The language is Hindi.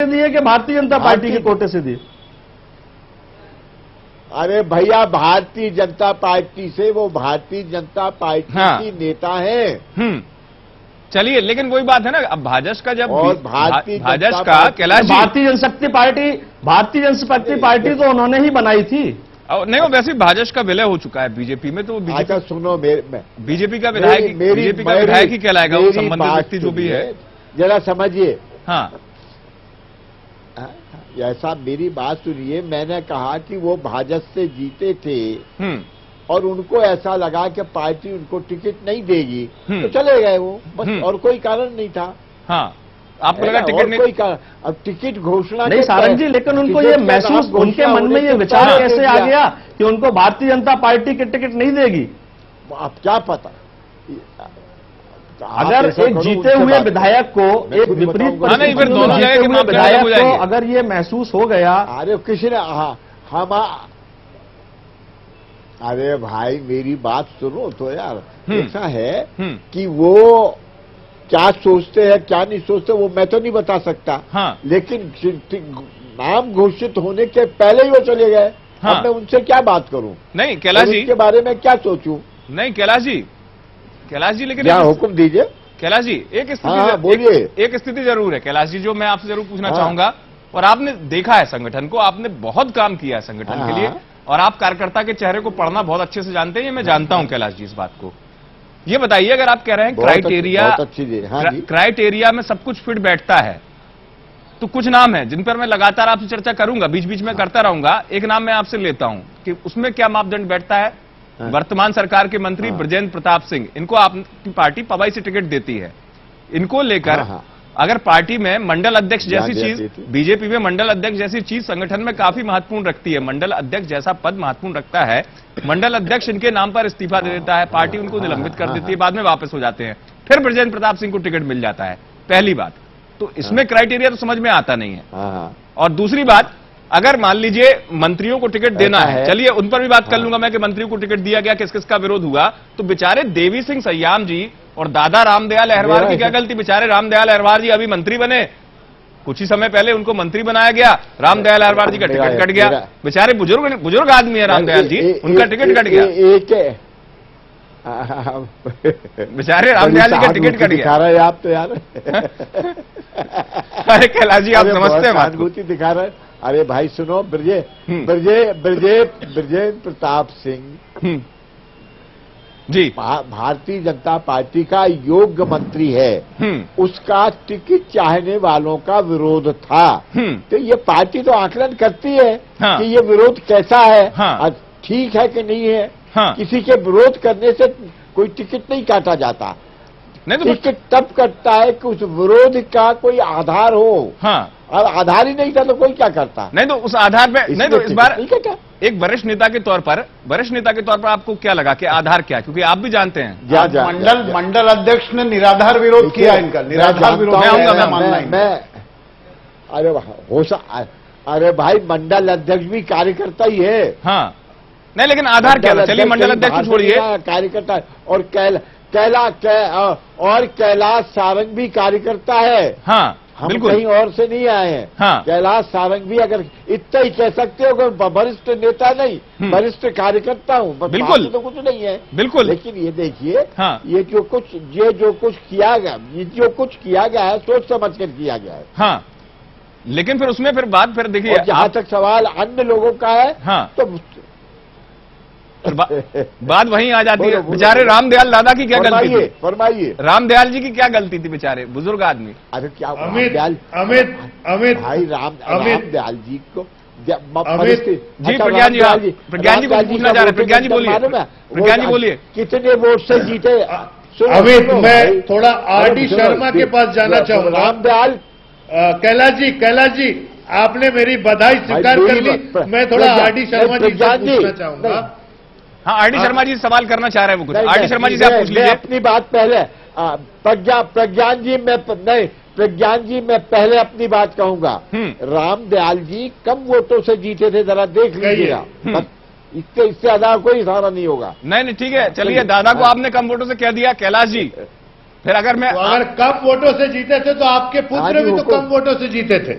दिए कि भारतीय जनता पार्टी के कोटे से दिए? अरे भैया, भारतीय जनता पार्टी से, वो भारतीय जनता पार्टी की नेता है। चलिए, लेकिन वही बात है ना, अब भाजपा का जब भाजपा का कैलाश जी, भारतीय जनशक्ति पार्टी तो उन्होंने ही बनाई थी। नहीं, वो वैसे भाजपा का विलय हो चुका है बीजेपी में, तो वो बीजेपी, अच्छा सुनो, बीजेपी का विधायक ही कहलाएगा वो संबंधित व्यक्ति जो भी है। जरा समझिए। हाँ, ऐसा मेरी बात सुनिए, मैंने कहा कि वो भाजपा से जीते थे और उनको ऐसा लगा कि पार्टी उनको टिकट नहीं देगी तो चले गए वो, बस, और कोई कारण नहीं था। हाँ, आपको लगा टिकट नहीं? कोई कारण, अब टिकट घोषणा नहीं सारंग जी, लेकिन उनको ये महसूस, उनके मन में ये विचार कैसे आ गया कि उनको भारतीय जनता पार्टी की टिकट नहीं देगी? अब क्या पता, अगर एक जीते हुए विधायक को, एक विपरीत विधायक को अगर ये महसूस हो गया, अरे किसी ने, हम, अरे भाई मेरी बात सुनो तो यार, ऐसा है कि वो क्या सोचते हैं क्या नहीं सोचते वो मैं तो नहीं बता सकता। हाँ। लेकिन नाम घोषित होने के पहले ही वो चले गए। हाँ। अब मैं उनसे क्या बात करूं? नहीं कैलाश जी, के बारे में क्या सोचूं? नहीं कैलाश जी, लेकिन क्या हुक्म दीजिए कैलाश जी, एक स्थिति, हाँ, बोलिए। एक स्थिति जरूर है कैलाश जी, जो मैं आपसे जरूर पूछना चाहूंगा, और आपने देखा है संगठन को, आपने बहुत काम किया है संगठन के लिए, और आप कार्यकर्ता के चेहरे को पढ़ना बहुत अच्छे से जानते हैं, ये मैं जानता हूं कैलाश जी इस बात को। ये बताइए, अगर आप कह रहे हैं क्राइटेरिया में सब कुछ फिट बैठता है, तो कुछ नाम है जिन पर मैं लगातार आपसे चर्चा करूंगा, बीच बीच में करता रहूंगा। एक नाम मैं आपसे लेता हूं कि उसमें क्या मापदंड बैठता है। वर्तमान सरकार के मंत्री बृजेंद्र प्रताप सिंह, इनको आपकी पार्टी पवाई से टिकट देती है। इनको लेकर अगर पार्टी में मंडल अध्यक्ष जैसी चीज, बीजेपी में मंडल अध्यक्ष जैसी चीज संगठन में काफी महत्वपूर्ण रखती है, मंडल अध्यक्ष जैसा पद महत्वपूर्ण रखता है, मंडल अध्यक्ष इनके नाम पर इस्तीफा दे देता है, पार्टी उनको निलंबित कर देती है, बाद में वापस हो जाते हैं, फिर बृजेंद्र प्रताप सिंह को टिकट मिल जाता है। पहली बात तो इसमें क्राइटेरिया तो समझ में आता नहीं है। और दूसरी बात, अगर मान लीजिए मंत्रियों को टिकट देना है, चलिए उन पर भी बात कर लूंगा मैं कि मंत्रियों को टिकट दिया गया, किस किस का विरोध हुआ, तो बेचारे देवी सिंह सयाम जी और दादा रामदयाल अहरवार की क्या गलती? बेचारे रामदयाल अहरवार जी अभी मंत्री बने, कुछ ही समय पहले उनको मंत्री बनाया गया, रामदयाल अहरवार जी का टिकट कट गया। बेचारे बुजुर्ग आदमी है रामदयाल जी, उनका टिकट कट गया, बेचारे रामदयाल जी का टिकट कट गया। आप तो यार अरे कैलाश जी, आप समझते हैं अनुभूति दिखा रहे। अरे भाई सुनो, बृजेंद्र प्रताप सिंह जी भारतीय जनता पार्टी का योग्य मंत्री है, उसका टिकट चाहने वालों का विरोध था, तो ये पार्टी तो आकलन करती है कि ये विरोध कैसा है, ठीक है कि नहीं है। किसी के विरोध करने से कोई टिकट नहीं काटा जाता, नहीं तो टिकट तब कटता है कि उस विरोध का कोई आधार हो। और आधार ही नहीं था तो कोई क्या करता? नहीं तो उस आधार पे नहीं, तो इस बार एक वरिष्ठ नेता के तौर पर आपको क्या लगा कि आधार क्या? क्योंकि आप भी जानते हैं मंडल अध्यक्ष ने निराधार विरोध किया इनका, निराधार विरोध। अरे भाई, मंडल अध्यक्ष भी कार्यकर्ता ही है। हाँ, नहीं लेकिन आधार क्या? चलिए मंडल अध्यक्ष छोड़िए, कार्यकर्ता, और कैलाश सारंग भी कार्यकर्ता है। हाँ, हम कहीं और से नहीं आए हैं। कैलाश सारंग भी, अगर इतना ही कह सकते हो कि वरिष्ठ नेता नहीं, वरिष्ठ कार्यकर्ता हूँ, बिल्कुल तो कुछ नहीं है, बिल्कुल। लेकिन ये देखिए, ये जो कुछ किया गया है, सोच समझ कर किया गया है। हाँ, लेकिन फिर उसमें फिर देखिए, जहां तक सवाल अन्य लोगों का है, तो बात वहीं आ जाती है। बेचारे रामदयाल दादा की क्या गलती थी? फरमाइए। रामदयाल जी की क्या गलती थी? बेचारे बुजुर्ग आदमी। अरे क्या अमित भाई, रामदयाल जी को जी, प्रज्ञान जी को पूछना चाह रहे। प्रज्ञान जी बोलिए, कितने वोट से जीते? अमित, मैं थोड़ा आर.डी. शर्मा के पास जाना चाहूंगा। रामदयाल, कैलाश जी आपने मेरी बधाई स्वीकार कर ली, मैं थोड़ा आर.डी. शर्मा जी से पूछना चाहूंगा। हाँ, आर.डी. शर्मा जी सवाल करना चाह रहे हैं वो कुछ। आर.डी. शर्मा जी से आप पूछ लीजिए अपनी बात पहले। प्रज्ञान जी मैं पहले अपनी बात कहूंगा। रामदयाल जी कम वोटों से जीते थे, जरा देख लीजिएगा, इससे ज्यादा कोई इशारा नहीं होगा। नहीं, ठीक है, चलिए, दादा को आपने कम वोटों से कह दिया कैलाश जी, फिर अगर कम वोटों से जीते थे तो आपके पुत्र भी तो कम वोटों से जीते थे।